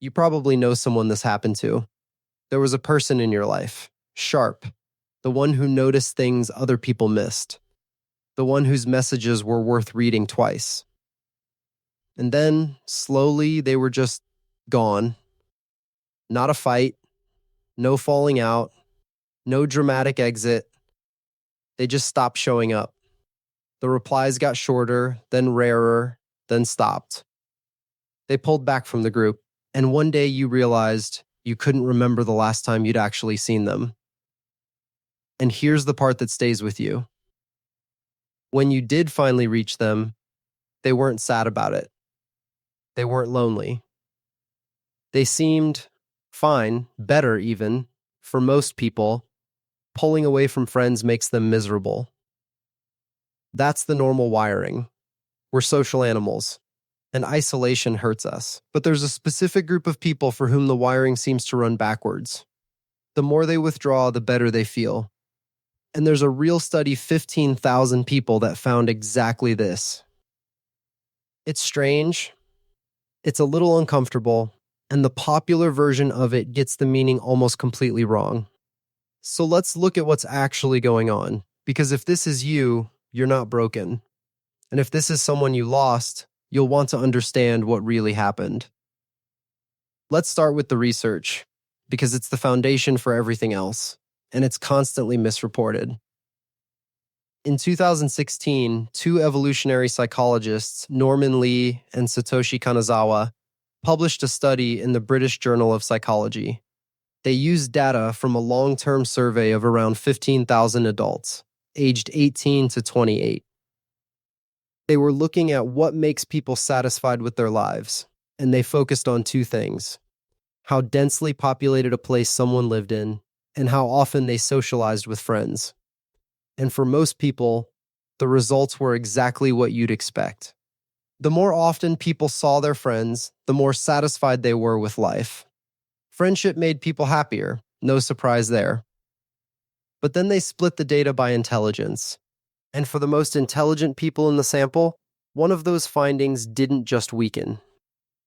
You probably know someone this happened to. There was a person in your life, sharp, the one who noticed things other people missed, the one whose messages were worth reading twice. And then, slowly, they were just gone. Not a fight, no falling out, no dramatic exit. They just stopped showing up. The replies got shorter, then rarer, then stopped. They pulled back from the group, and one day you realized you couldn't remember the last time you'd actually seen them. And here's the part that stays with you. When you did finally reach them, they weren't sad about it. They weren't lonely. They seemed fine, better even. For most people, pulling away from friends makes them miserable. That's the normal wiring. We're social animals, and isolation hurts us. But there's a specific group of people for whom the wiring seems to run backwards. The more they withdraw, the better they feel. And there's a real study, 15,000 people, that found exactly this. It's strange, it's a little uncomfortable, and the popular version of it gets the meaning almost completely wrong. So let's look at what's actually going on, because if this is you, you're not broken. And if this is someone you lost, you'll want to understand what really happened. Let's start with the research, because it's the foundation for everything else, and it's constantly misreported. In 2016, two evolutionary psychologists, Li and Satoshi Kanazawa, published a study in the British Journal of Psychology. They used data from a long-term survey of around 15,000 adults, aged 18 to 28. They were looking at what makes people satisfied with their lives, and they focused on two things: how densely populated a place someone lived in, and how often they socialized with friends. And for most people, the results were exactly what you'd expect. The more often people saw their friends, the more satisfied they were with life. Friendship made people happier, no surprise there. But then they split the data by intelligence. And for the most intelligent people in the sample, one of those findings didn't just weaken.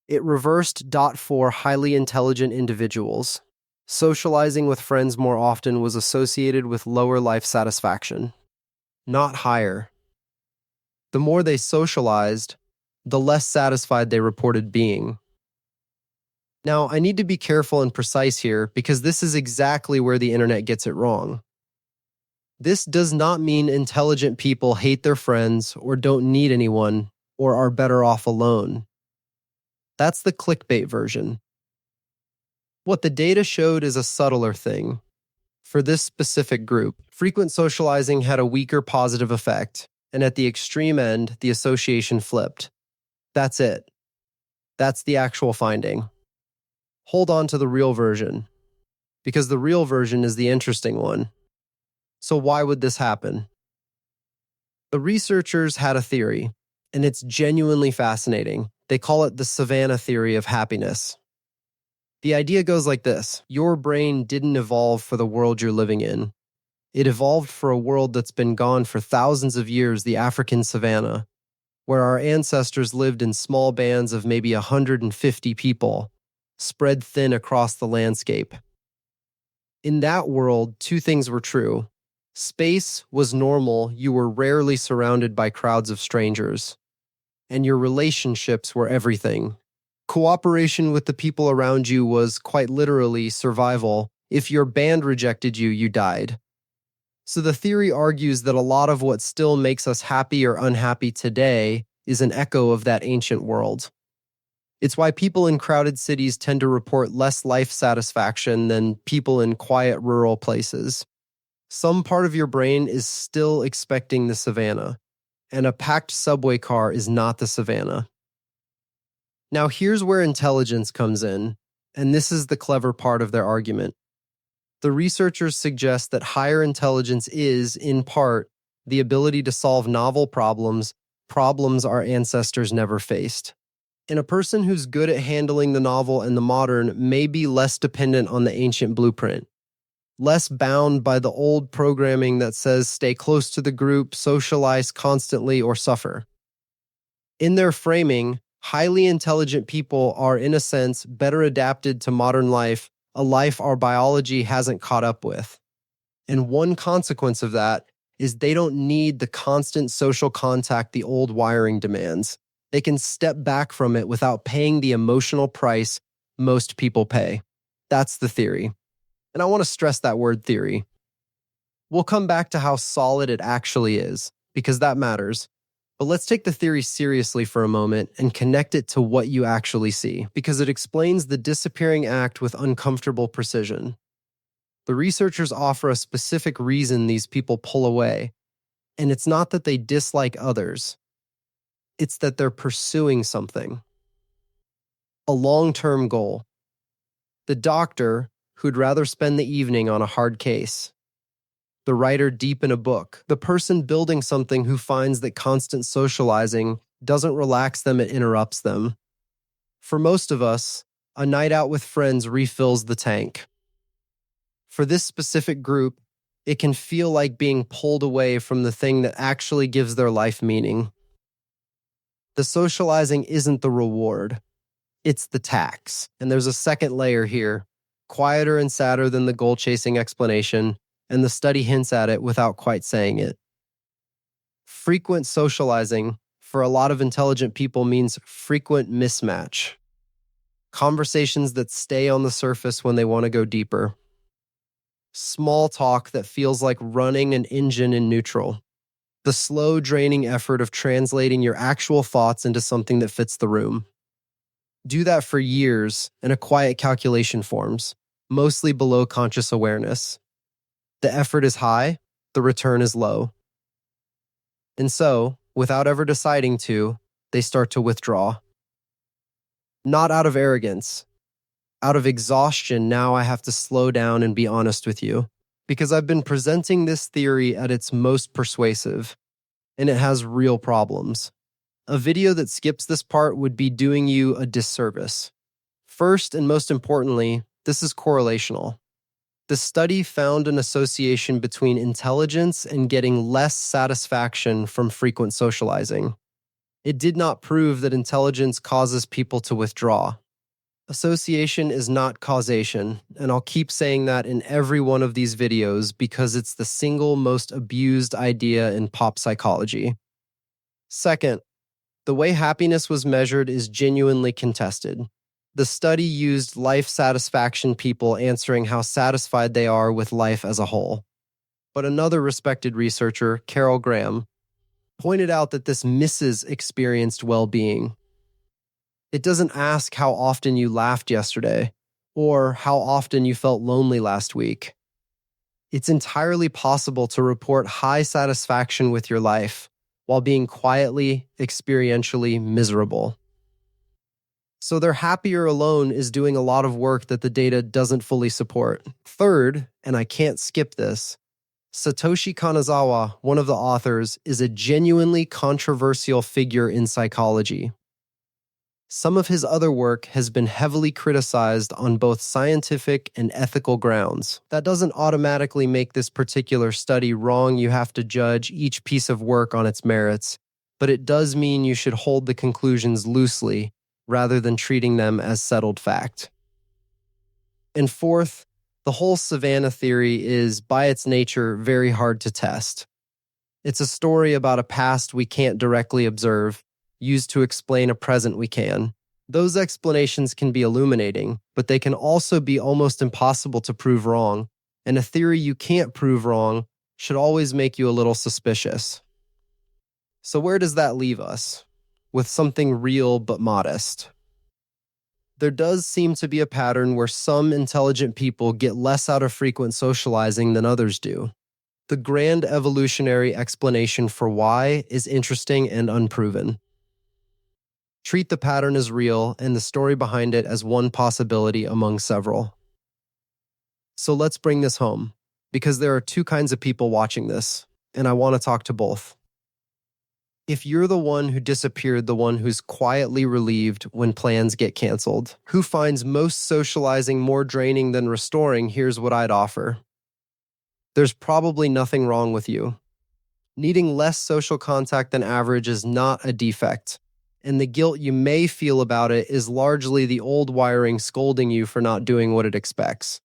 It reversed. For highly intelligent individuals, socializing with friends more often was associated with lower life satisfaction, not higher. The more they socialized, the less satisfied they reported being. Now, I need to be careful and precise here because this is exactly where the internet gets it wrong. This does not mean intelligent people hate their friends or don't need anyone or are better off alone. That's the clickbait version. What the data showed is a subtler thing. For this specific group, frequent socializing had a weaker positive effect, and at the extreme end, the association flipped. That's it. That's the actual finding. Hold on to the real version, because the real version is the interesting one. So why would this happen? The researchers had a theory, and it's genuinely fascinating. They call it the savanna theory of happiness. The idea goes like this: your brain didn't evolve for the world you're living in. It evolved for a world that's been gone for thousands of years, the African savanna, where our ancestors lived in small bands of maybe 150 people, spread thin across the landscape. In that world, two things were true. Space was normal, you were rarely surrounded by crowds of strangers. And your relationships were everything. Cooperation with the people around you was quite literally survival. If your band rejected you, you died. So the theory argues that a lot of what still makes us happy or unhappy today is an echo of that ancient world. It's why people in crowded cities tend to report less life satisfaction than people in quiet rural places. Some part of your brain is still expecting the savanna, and a packed subway car is not the savanna. Now here's where intelligence comes in, and this is the clever part of their argument. The researchers suggest that higher intelligence is, in part, the ability to solve novel problems our ancestors never faced. And a person who's good at handling the novel and the modern may be less dependent on the ancient blueprint, less bound by the old programming that says stay close to the group, socialize constantly, or suffer. In their framing, Highly intelligent people are, in a sense, better adapted to modern life, a life our biology hasn't caught up with. And one consequence of that is they don't need the constant social contact the old wiring demands. They can step back from it without paying the emotional price most people pay. That's the theory. And I want to stress that word theory. We'll come back to how solid it actually is, because that matters. But let's take the theory seriously for a moment and connect it to what you actually see, because it explains the disappearing act with uncomfortable precision. The researchers offer a specific reason these people pull away, and it's not that they dislike others. It's that they're pursuing something. A long-term goal. The doctor who'd rather spend the evening on a hard case. The writer deep in a book. The person building something who finds that constant socializing doesn't relax them, it interrupts them. For most of us, a night out with friends refills the tank. For this specific group, it can feel like being pulled away from the thing that actually gives their life meaning. The socializing isn't the reward. It's the tax. And there's a second layer here, quieter and sadder than the goal-chasing explanation, and the study hints at it without quite saying it. Frequent socializing, for a lot of intelligent people, means frequent mismatch. Conversations that stay on the surface when they want to go deeper. Small talk that feels like running an engine in neutral. The slow, draining effort of translating your actual thoughts into something that fits the room. Do that for years, and a quiet calculation forms, mostly below conscious awareness. The effort is high, the return is low. And so, without ever deciding to, they start to withdraw. Not out of arrogance. Out of exhaustion, now I have to slow down and be honest with you, because I've been presenting this theory at its most persuasive, and it has real problems. A video that skips this part would be doing you a disservice. First, and most importantly, this is correlational. The study found an association between intelligence and getting less satisfaction from frequent socializing. It did not prove that intelligence causes people to withdraw. Association is not causation, and I'll keep saying that in every one of these videos because it's the single most abused idea in pop psychology. Second, the way happiness was measured is genuinely contested. The study used life satisfaction people answering how satisfied they are with life as a whole. But another respected researcher, Carol Graham, pointed out that this misses experienced well-being. It doesn't ask how often you laughed yesterday or how often you felt lonely last week. It's entirely possible to report high satisfaction with your life while being quietly, experientially miserable. So their happier alone is doing a lot of work that the data doesn't fully support. Third, and I can't skip this, Satoshi Kanazawa, one of the authors, is a genuinely controversial figure in psychology. Some of his other work has been heavily criticized on both scientific and ethical grounds. That doesn't automatically make this particular study wrong. You have to judge each piece of work on its merits, but it does mean you should hold the conclusions loosely rather than treating them as settled fact. And fourth, the whole savanna theory is, by its nature, very hard to test. It's a story about a past we can't directly observe, used to explain a present we can. Those explanations can be illuminating, but they can also be almost impossible to prove wrong, and a theory you can't prove wrong should always make you a little suspicious. So where does that leave us? With something real but modest. There does seem to be a pattern where some intelligent people get less out of frequent socializing than others do. The grand evolutionary explanation for why is interesting and unproven. Treat the pattern as real and the story behind it as one possibility among several. So let's bring this home, because there are two kinds of people watching this, and I want to talk to both. If you're the one who disappeared, the one who's quietly relieved when plans get canceled, who finds most socializing more draining than restoring, here's what I'd offer. There's probably nothing wrong with you. Needing less social contact than average is not a defect. and the guilt you may feel about it is largely the old wiring scolding you for not doing what it expects.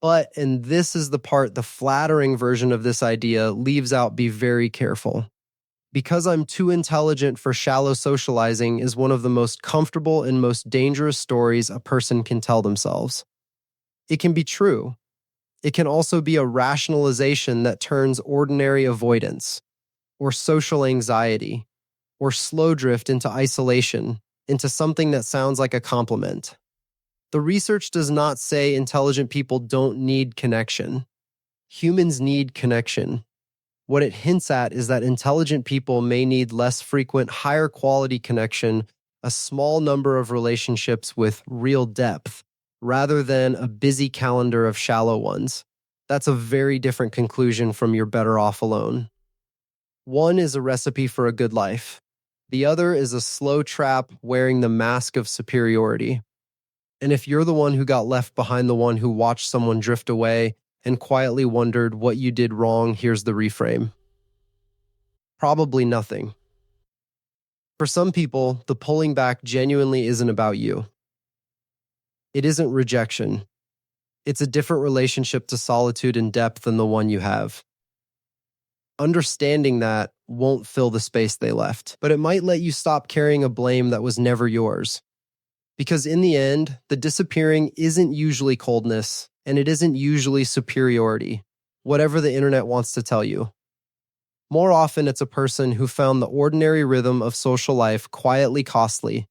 But, and this is the part the flattering version of this idea leaves out, be very careful. Because I'm too intelligent for shallow socializing is one of the most comfortable and most dangerous stories a person can tell themselves. It can be true. It can also be a rationalization that turns ordinary avoidance, or social anxiety, or slow drift into isolation, into something that sounds like a compliment. The research does not say intelligent people don't need connection. Humans need connection. What it hints at is that intelligent people may need less frequent, higher quality connection, a small number of relationships with real depth, rather than a busy calendar of shallow ones. That's a very different conclusion from "you're better off alone." One is a recipe for a good life. The other is a slow trap wearing the mask of superiority. And if you're the one who got left behind, the one who watched someone drift away and quietly wondered what you did wrong, here's the reframe. Probably nothing. For some people, the pulling back genuinely isn't about you. It isn't rejection. It's a different relationship to solitude and depth than the one you have. Understanding that won't fill the space they left, but it might let you stop carrying a blame that was never yours. Because in the end, the disappearing isn't usually coldness, and it isn't usually superiority, whatever the internet wants to tell you. More often, it's a person who found the ordinary rhythm of social life quietly costly,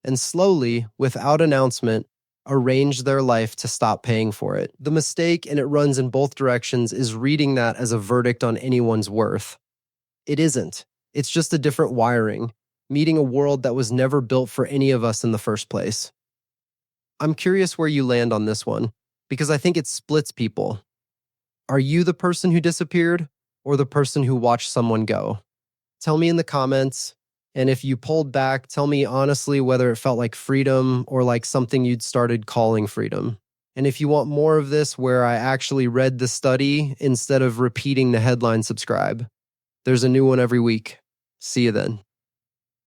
and slowly, without announcement, arranged their life to stop paying for it. The mistake, and it runs in both directions, is reading that as a verdict on anyone's worth. It isn't. It's just a different wiring, meeting a world that was never built for any of us in the first place. I'm curious where you land on this one, because I think it splits people. Are you the person who disappeared, or the person who watched someone go? Tell me in the comments, and if you pulled back, tell me honestly whether it felt like freedom or like something you'd started calling freedom. And if you want more of this where I actually read the study instead of repeating the headline, subscribe. There's a new one every week. See you then.